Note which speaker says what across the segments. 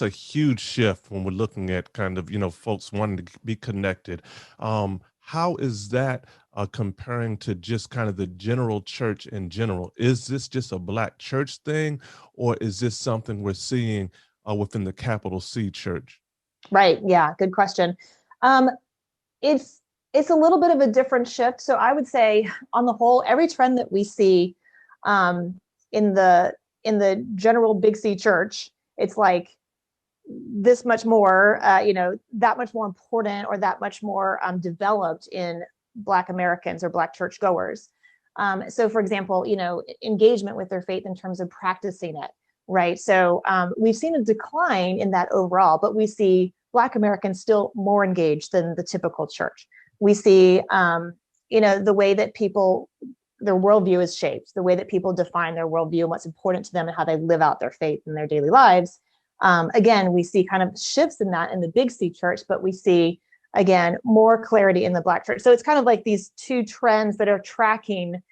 Speaker 1: a huge shift when we're looking at kind of, folks wanting to be connected. How is that comparing to just kind of the general church in general? Is this just a Black church thing, or is this something we're seeing within the capital C church?
Speaker 2: Right. Yeah. Good question. Um, it's it's a little bit of a different shift. So I would say, on the whole, every trend that we see um, in the general Big C church, it's like this much more, that much more important or that much more developed in Black Americans or Black churchgoers. So, for example, engagement with their faith in terms of practicing it, right? So we've seen a decline in that overall, but we see Black Americans still more engaged than the typical church. We see, the way that their worldview is shaped, the way that people define their worldview and what's important to them and how they live out their faith in their daily lives. Again, we see kind of shifts in that in the Big C church, but we see, again, more clarity in the Black church. So it's kind of like these two trends that are tracking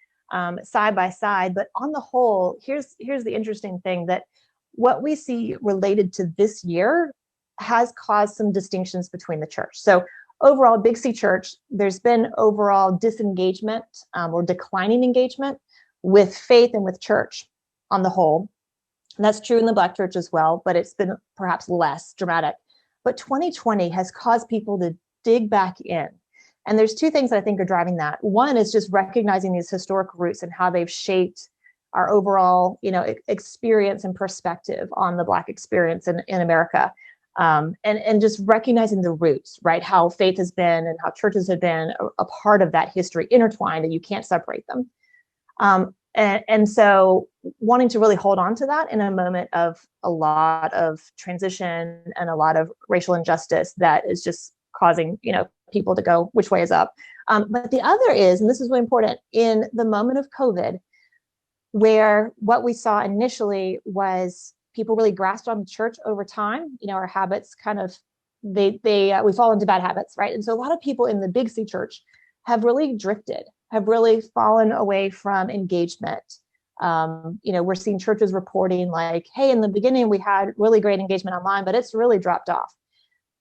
Speaker 2: side by side. But on the whole, here's the interesting thing, that what we see related to this year has caused some distinctions between the church. So overall, Big C church, there's been overall disengagement or declining engagement with faith and with church on the whole. And that's true in the Black church as well, but it's been perhaps less dramatic. But 2020 has caused people to dig back in. And there's two things that I think are driving that. One is just recognizing these historical roots and how they've shaped our overall, experience and perspective on the Black experience in America. And just recognizing the roots, right? How faith has been and how churches have been a part of that history, intertwined, and you can't separate them. And so wanting to really hold on to that in a moment of a lot of transition and a lot of racial injustice that is just causing, people to go, which way is up? But the other is, and this is really important, in the moment of COVID, where what we saw initially was people really grasped on the church over time. Our habits kind of, we fall into bad habits, right? And so a lot of people in the Big C church have really drifted, have really fallen away from engagement. We're seeing churches reporting like, hey, in the beginning we had really great engagement online, but it's really dropped off.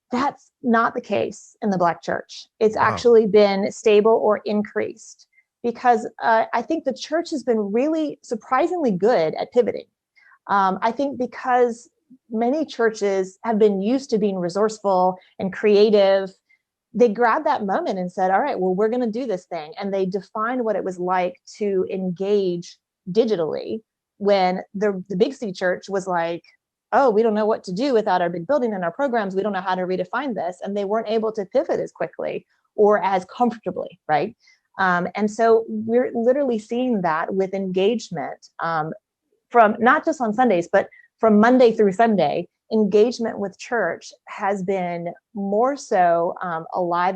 Speaker 2: That's not the case in the Black church. It's
Speaker 1: Wow.
Speaker 2: actually been stable or increased, because I think the church has been really surprisingly good at pivoting. I think because many churches have been used to being resourceful and creative, they grabbed that moment and said, all right, well, we're going to do this thing. And they defined what it was like to engage digitally, when the Big C church was like, oh, we don't know what to do without our big building and our programs. We don't know how to redefine this. And they weren't able to pivot as quickly or as comfortably, right? And so we're literally seeing that with engagement from not just on Sundays, but from Monday through Sunday. Engagement with church has been more so alive and